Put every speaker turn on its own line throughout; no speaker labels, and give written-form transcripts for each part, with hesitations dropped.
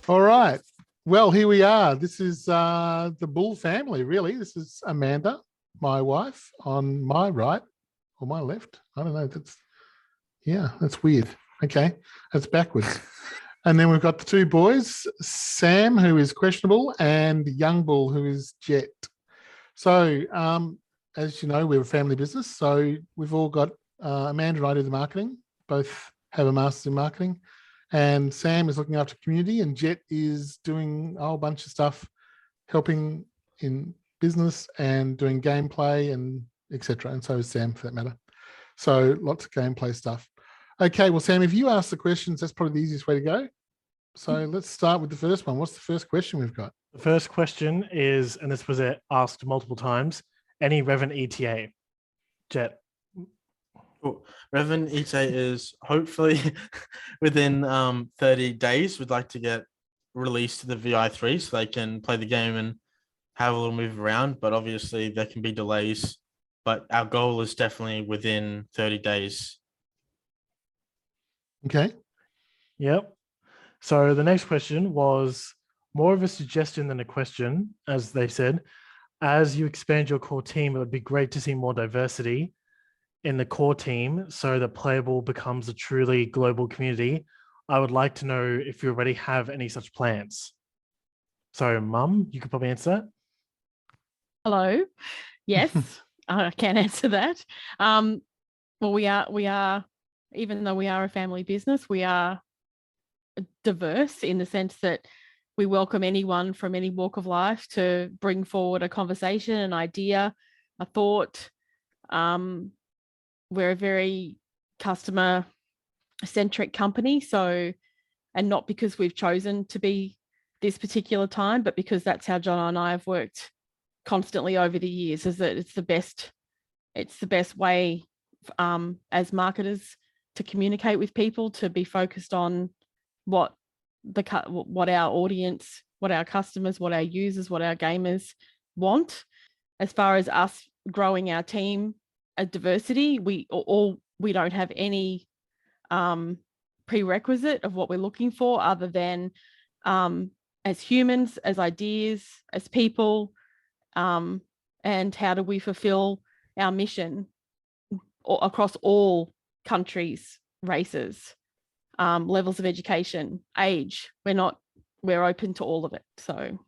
All right. Well, here we are. This is the Bull family, really. This is Amanda, my wife, on my right or my left. I don't know. That's weird. Okay, that's backwards. And then we've got the two boys, Sam, who is questionable, and Young Bull, who is Jet. So, as you know, we're a family business. So we've all got Amanda and I do the marketing, both have a master's in marketing. And Sam is looking after community, and Jet is doing a whole bunch of stuff, helping in business and doing gameplay and etc. And so is Sam, for that matter. So lots of gameplay stuff. Okay, well, Sam, if you ask the questions, that's probably the easiest way to go. So let's start with the first one. What's the first question we've got?
The first question is, and this was asked multiple times, any Revan ETA? Jet.
Cool. Revan ETA is hopefully within 30 days. We'd like to get released to the VI3 so they can play the game and have a little move around. But obviously there can be delays. But our goal is definitely within 30 days.
Okay.
Yep. So the next question was more of a suggestion than a question, as they said. As you expand your core team, it would be great to see more diversity in the core team so that Playable becomes a truly global community. I would like to know if you already have any such plans. So, Mum, you could probably answer that.
Hello. Yes, I can answer that. Well, we are, even though we are a family business, we are diverse in the sense that we welcome anyone from any walk of life to bring forward a conversation, an idea, a thought. We're a very customer-centric company, and not because we've chosen to be this particular time, but because that's how John and I have worked constantly over the years. Is that it's the best way as marketers to communicate with people, to be focused on what our audience, what our customers, what our users, what our gamers want. As far as us growing our team, a diversity, we don't have any prerequisite of what we're looking for other than as humans, as ideas, as people, and how do we fulfill our mission across all countries, races, levels of education, age. We're open to all of it. So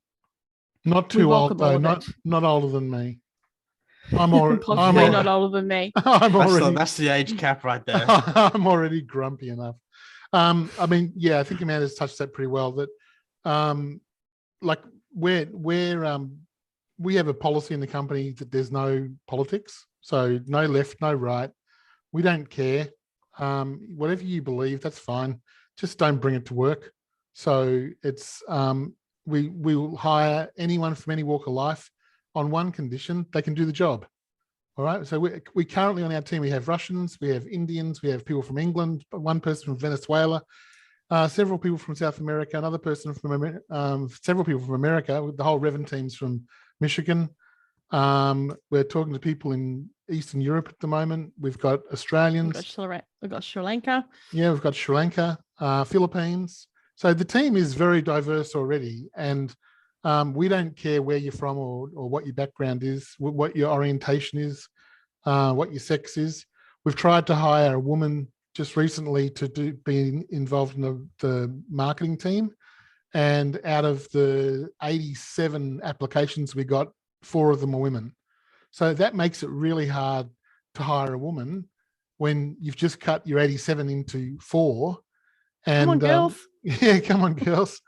not too old though, not older than me. I'm
not older than me.
That's the age cap right there.
I'm already grumpy enough. I mean, yeah, I think Amanda's touched that pretty well. That like we have a policy in the company that there's no politics. So no left, no right. We don't care. Whatever you believe, that's fine. Just don't bring it to work. So it's we will hire anyone from any walk of life on one condition: they can do the job. All right. So we currently on our team, we have Russians, we have Indians, we have people from England, one person from Venezuela, several people from South America, another person from several people from America. The whole Revan team's from Michigan. We're talking to people in Eastern Europe at the moment. We've got Australians.
We've got Sri Lanka.
Yeah, we've got Sri Lanka, Philippines. So the team is very diverse already, and we don't care where you're from or what your background is, what your orientation is, what your sex is. We've tried to hire a woman just recently to be involved in the marketing team, and out of the 87 applications we got, 4 of them are women. So that makes it really hard to hire a woman when you've just cut your 87 into 4. And
come on, girls.
Yeah, come on, girls.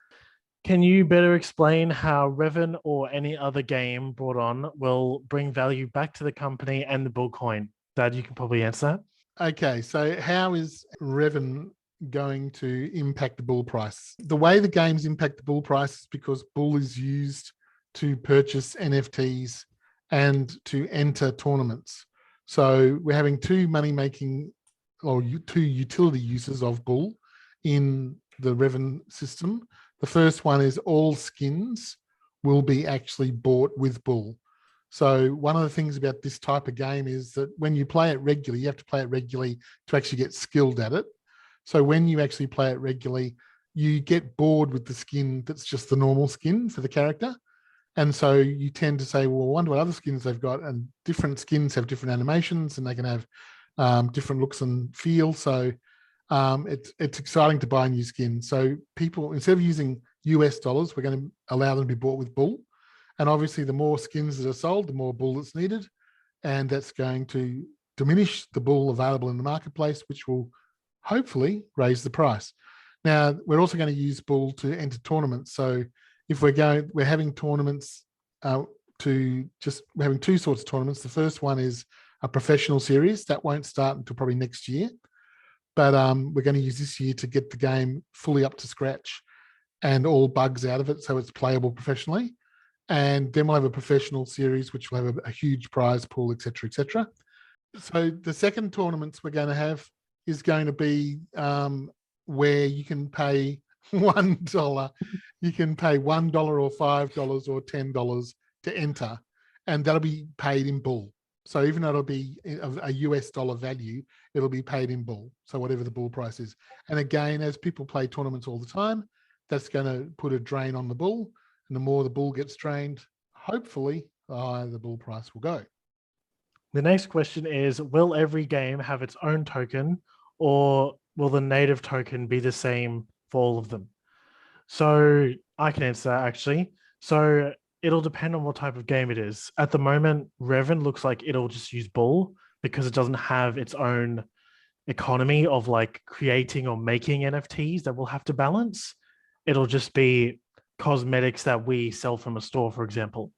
Can you better explain how Revan or any other game brought on will bring value back to the company and the Bull coin? Dad, you can probably answer that.
Okay, so how is Revan going to impact the Bull price? The way the games impact the Bull price is because Bull is used to purchase NFTs and to enter tournaments. So we're having 2 money-making or 2 utility uses of Bull in the Revan system. The first one is all skins will be actually bought with Bull. So one of the things about this type of game is that when you play it regularly, you have to play it regularly to actually get skilled at it. So when you actually play it regularly, you get bored with the skin that's just the normal skin for the character. And so you tend to say, well, I wonder what other skins they've got. And different skins have different animations and they can have different looks and feel. So it's exciting to buy a new skin. So people, instead of using US dollars, we're going to allow them to be bought with bull. And obviously the more skins that are sold, the more bull that's needed. And that's going to diminish the bull available in the marketplace, which will hopefully raise the price. Now, we're also going to use bull to enter tournaments. So if we're having tournaments we're having two sorts of tournaments. The first one is a professional series that won't start until probably next year. But we're going to use this year to get the game fully up to scratch and all bugs out of it so it's playable professionally. And then we'll have a professional series, which will have a huge prize pool, et cetera, et cetera. So the second tournaments we're going to have is going to be where you can pay $1. You can pay $1 or $5 or $10 to enter, and that'll be paid in bull. So even though it'll be a US dollar value, it'll be paid in bull. So whatever the bull price is. And again, as people play tournaments all the time, that's going to put a drain on the bull. And the more the bull gets drained, hopefully, the higher the bull price will go.
The next question is, will every game have its own token, or will the native token be the same for all of them? So I can answer that actually. So it'll depend on what type of game it is. At the moment, Revan looks like it'll just use bull because it doesn't have its own economy of like creating or making NFTs that we'll have to balance. It'll just be cosmetics that we sell from a store, for example.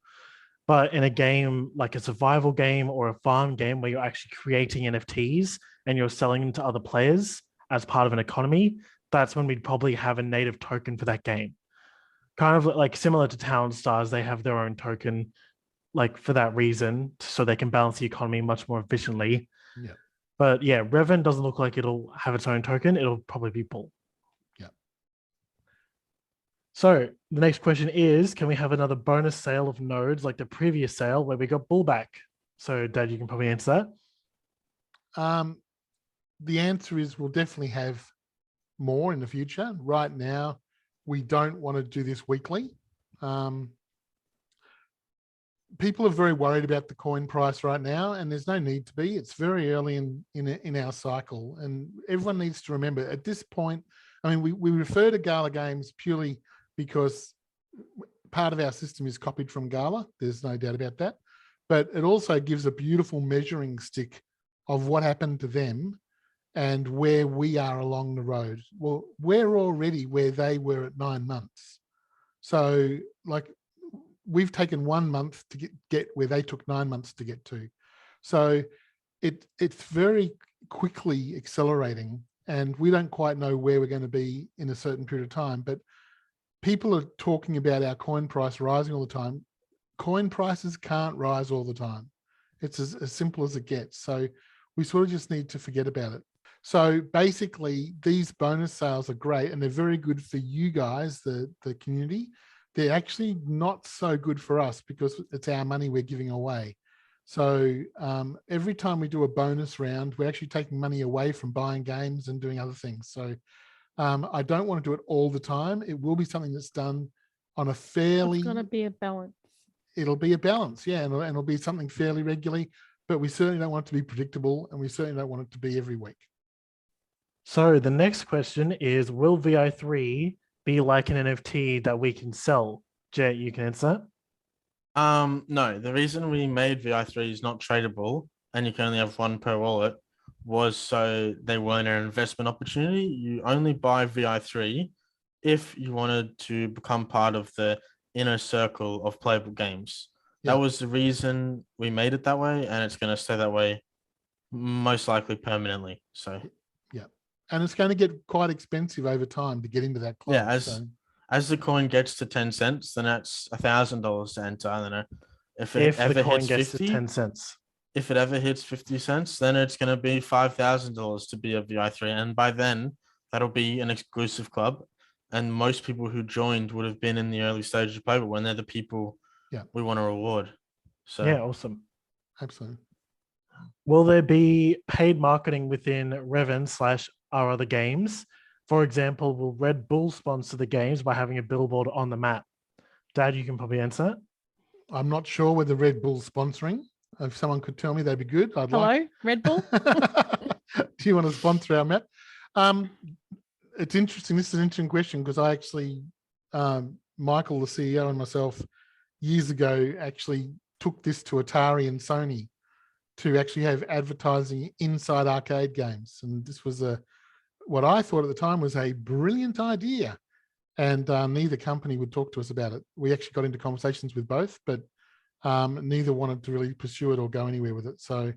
But in a game like a survival game or a farm game where you're actually creating NFTs and you're selling them to other players as part of an economy, that's when we'd probably have a native token for that game. Kind of like similar to Town Stars, they have their own token like for that reason, so they can balance the economy much more efficiently.
Yeah.
But yeah, Revan doesn't look like it'll have its own token. It'll probably be bull.
Yeah.
So the next question is, can we have another bonus sale of nodes like the previous sale where we got bull back? So Dad, you can probably answer that.
The answer is we'll definitely have more in the future. Right now, we don't want to do this weekly. People are very worried about the coin price right now, and there's no need to be. It's very early in our cycle, and everyone needs to remember at this point, I mean, we refer to Gala games purely because part of our system is copied from Gala. There's no doubt about that. But it also gives a beautiful measuring stick of what happened to them and where we are along the road. Well, we're already where they were at 9 months. So like we've taken 1 month to get where they took 9 months to get to. So it's very quickly accelerating, and we don't quite know where we're going to be in a certain period of time, but people are talking about our coin price rising all the time. Coin prices can't rise all the time. It's as simple as it gets. So we sort of just need to forget about it. So basically, these bonus sales are great, and they're very good for you guys, the community. They're actually not so good for us because it's our money we're giving away. So every time we do a bonus round, we're actually taking money away from buying games and doing other things. So I don't want to do it all the time. It will be something that's done on a fairly...
It's going to be a balance.
It'll be a balance, yeah, and it'll be something fairly regularly, but we certainly don't want it to be predictable, and we certainly don't want it to be every week.
So the next question is, will VI3 be like an NFT that we can sell? Jet, you can answer.
No, the reason we made VI3 is not tradable and you can only have one per wallet was so they weren't an investment opportunity. You only buy VI3 if you wanted to become part of the inner circle of playable games.
Yeah.
That was the reason we made it that way, and it's going to stay that way most likely permanently. So
yeah, and it's going to get quite expensive over time to get into that club.
Yeah, as the coin gets to 10 cents, then that's $1,000 to enter. I don't know if it ever
the coin
hits
gets
50,
to 10 cents.
If it ever hits 50 cents, then it's going to be $5,000 to be a VI3, and by then that'll be an exclusive club. And most people who joined would have been in the early stages of play, but when they're the people we want to reward. So
yeah, awesome.
Absolutely.
Will there be paid marketing within Revan / our other games For example, will Red Bull sponsor the games by having a billboard on the map? Dad, you can probably answer that.
I'm not sure whether Red Bull's sponsoring. If someone could tell me, that'd be good. I'd
Hello,
like.
Red Bull.
Do you want to sponsor our map? It's interesting. This is an interesting question because I actually, Michael, the CEO, and myself years ago actually took this to Atari and Sony to actually have advertising inside arcade games. And this was what I thought at the time was a brilliant idea. And neither company would talk to us about it. We actually got into conversations with both, but neither wanted to really pursue it or go anywhere with it. So,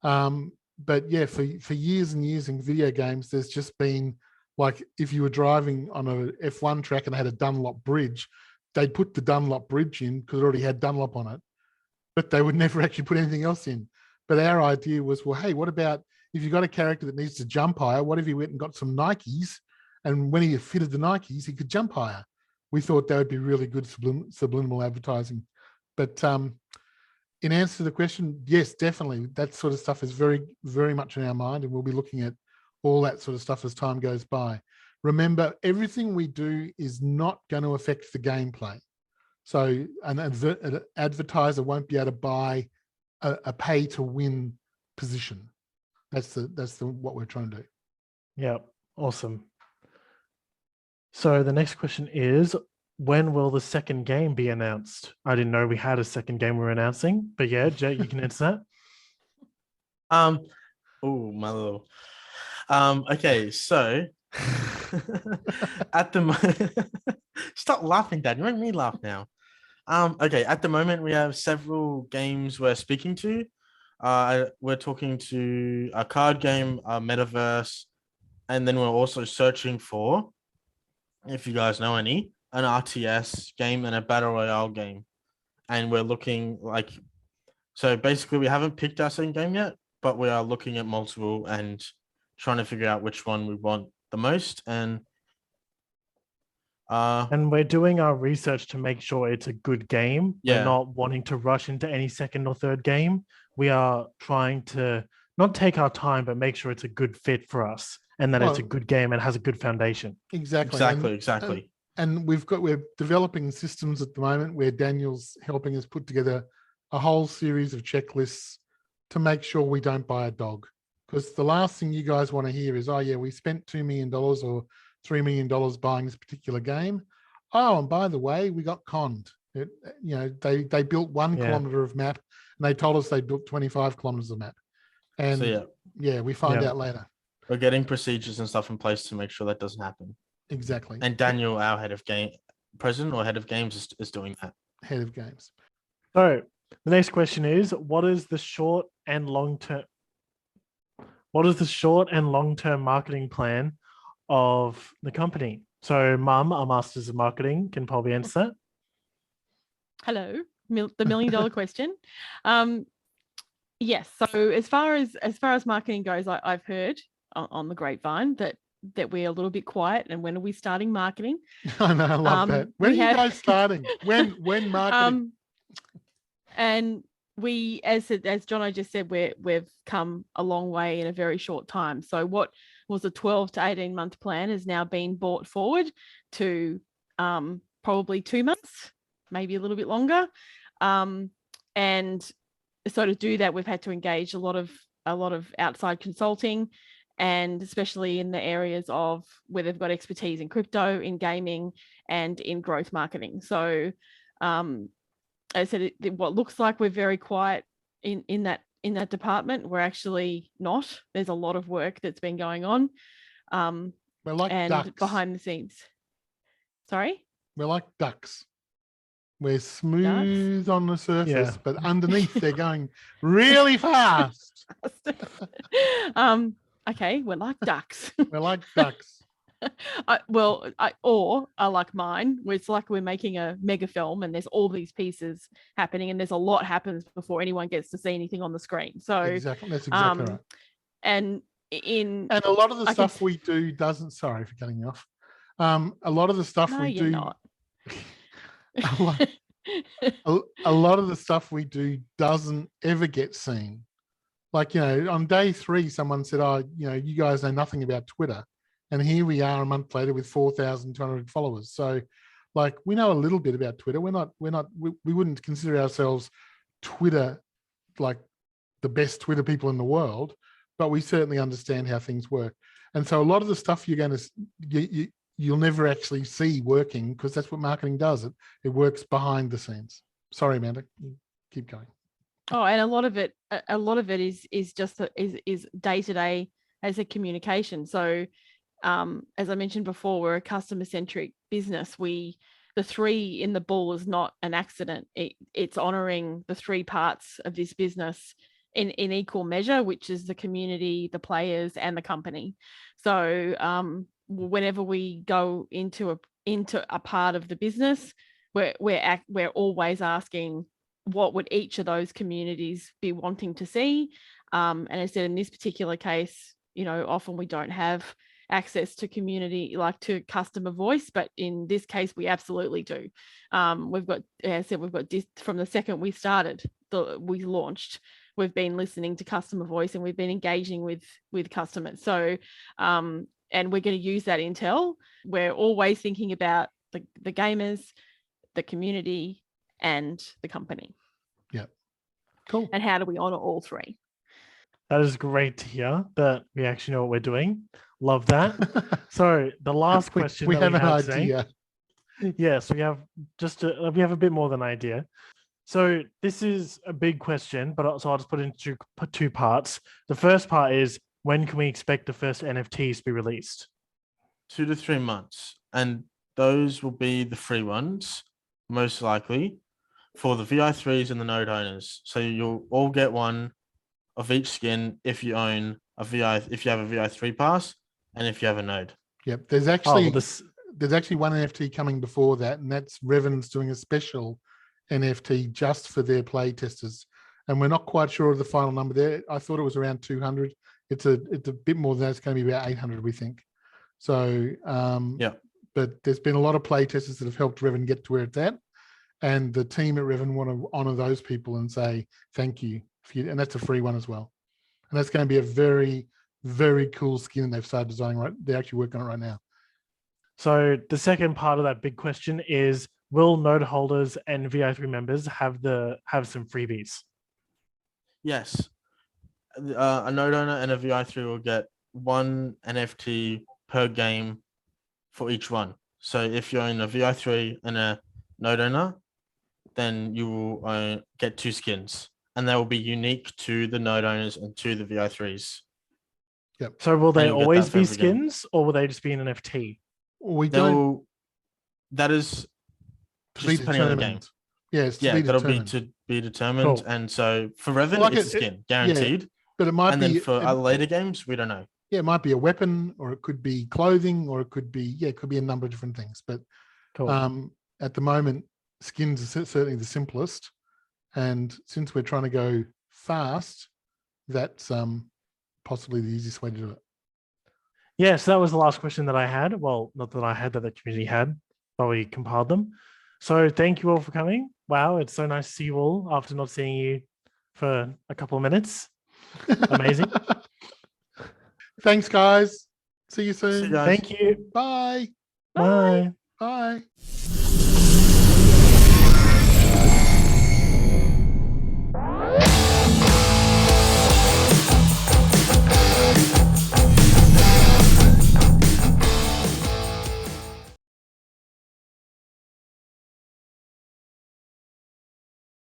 but yeah, for years and years in video games, there's just been like, if you were driving on a F1 track and they had a Dunlop bridge, they'd put the Dunlop bridge in because it already had Dunlop on it, but they would never actually put anything else in. But our idea was, well, hey, what about if you got a character that needs to jump higher? What if he went and got some Nikes, and when he fitted the Nikes, he could jump higher? We thought that would be really good subliminal advertising. But in answer to the question, yes, definitely. That sort of stuff is very, very much in our mind, and we'll be looking at all that sort of stuff as time goes by. Remember, everything we do is not going to affect the gameplay. So an advertiser won't be able to buy a pay to win position. That's what we're trying to do.
Yeah, awesome. So the next question is, when will the second game be announced? I didn't know we had a second game we're announcing, but yeah, Jay, you can answer that.
Oh, my little. Okay, so at the moment, stop laughing, Dad. You make me laugh now. Okay, at the moment we have several games we're speaking to. We're talking to a card game, a metaverse, and then we're also searching for, if you guys know any, an RTS game and a battle royale game. And we're looking like, so basically we haven't picked our second game yet, but we are looking at multiple and trying to figure out which one we want the most. And
we're doing our research to make sure it's a good game.
Yeah.
We're not wanting to rush into any second or third game. We are trying to not take our time, but make sure it's a good fit for us and that it's a good game and has a good foundation.
Exactly. And we're developing systems at the moment where Daniel's helping us put together a whole series of checklists to make sure we don't buy a dog. Because the last thing you guys want to hear is, oh yeah, we spent $2 million or $3 million buying this particular game. Oh, and by the way, we got conned. They built 1 kilometer of map and they told us they built 25 kilometers of map. And
so,
we find out later.
We're getting procedures and stuff in place to make sure that doesn't happen.
Exactly.
And Daniel, our president or head of games, is doing that.
Head of games.
So the next question is, what is the short and long-term marketing plan of the company? So Mum, our Masters of Marketing, can probably answer that.
Hello, the $1 million question. Yes. So as far as marketing goes, I've heard on the grapevine that we're a little bit quiet. And when are we starting marketing?
I know, I love that. When are you guys starting? When marketing?
And we, as Jono just said, we've come a long way in a very short time. So what was a 12 to 18 month plan has now been brought forward to probably 2 months, maybe a little bit longer. And so to do that, we've had to engage a lot of outside consulting, and especially in the areas of where they've got expertise in crypto, in gaming, and in growth marketing. So as I said, what looks like we're very quiet in that department, we're actually not. There's a lot of work that's been going on.
We're like ducks.
Behind the scenes. Sorry?
We're like ducks. We're smooth on the surface, but underneath they're going really fast.
Okay, we're like ducks.
We're like ducks.
I like mine, where it's like we're making a mega film and there's all these pieces happening and there's a lot happens before anyone gets to see anything on the screen. So
exactly, that's exactly right.
And
a lot of the stuff we do doesn't. Sorry for cutting you off. A lot of the stuff we do. Not. a lot of the stuff we do doesn't ever get seen. Like, on day 3, someone said, oh, you guys know nothing about Twitter. And here we are a month later with 4,200 followers. So like we know a little bit about Twitter. We wouldn't consider ourselves Twitter, like the best Twitter people in the world, but we certainly understand how things work. And so a lot of the stuff you're going to, you'll never actually see working because that's what marketing does. It works behind the scenes. Sorry, Amanda, keep going.
Oh, and a lot of it is just is day to day as a communication. So, as I mentioned before, we're a customer centric business. The 3 in the bull is not an accident. It's honoring the 3 parts of this business in equal measure, which is the community, the players, and the company. So, whenever we go into a part of the business, we're always asking, what would each of those communities be wanting to see? And I said, in this particular case, often we don't have access to community, like to customer voice, but in this case, we absolutely do. We've got, as I said, we've got from the second we started, we launched, we've been listening to customer voice and we've been engaging with customers. So, and we're going to use that intel. We're always thinking about the gamers, the community, and the company.
Yeah. Cool.
And how do we honor all 3?
That is great to hear that we actually know what we're doing. Love that. So the last question
we
that
have
we
an
have
idea.
today, yes, we have we have a bit more than an idea. So this is a big question, but so I'll just put it into 2 parts. The first part is, when can we expect the first NFTs to be released?
2 to 3 months, and those will be the free ones, most likely, for the VI3s and the node owners. So you'll all get one of each skin if you own if you have a VI3 pass and if you have a node.
Yep. There's actually one NFT coming before that, and that's Revan's doing a special NFT just for their play testers. And we're not quite sure of the final number there. I thought it was around 200. It's a bit more than that. It's going to be about 800, we think. So,
yeah.
But there's been a lot of play testers that have helped Revan get to where it's at. And the team at Revan want to honor those people and say, thank you. And that's a free one as well. And that's going to be a very, very cool skin they've started designing. Right, they're actually working on it right now.
So the second part of that big question is, will node holders and VI3 members have some freebies?
Yes. A node owner and a VI3 will get 1 NFT per game for each one. So if you own a VI3 and a node owner, then you will get 2 skins, and they will be unique to the node owners and to the VI3s.
Yep.
So will they always be skins, or will they just be an NFT?
That is just depending on the game.
Yeah,
that'll be to be determined. Cool. And so for Revan, it's a skin, guaranteed.
Yeah, but it might be.
And then for other later games, we don't know.
Yeah, it might be a weapon, or it could be clothing, or it could be a number of different things. But cool. At the moment, skins are certainly the simplest. And since we're trying to go fast, that's possibly the easiest way to do it.
Yes, that was the last question that I had. Well, not that I had, that the community had, but we compiled them. So thank you all for coming. Wow, it's so nice to see you all after not seeing you for a couple of minutes. Amazing.
Thanks, guys. See you soon.
See you guys.
Thank you.
Bye.
Bye.
Bye.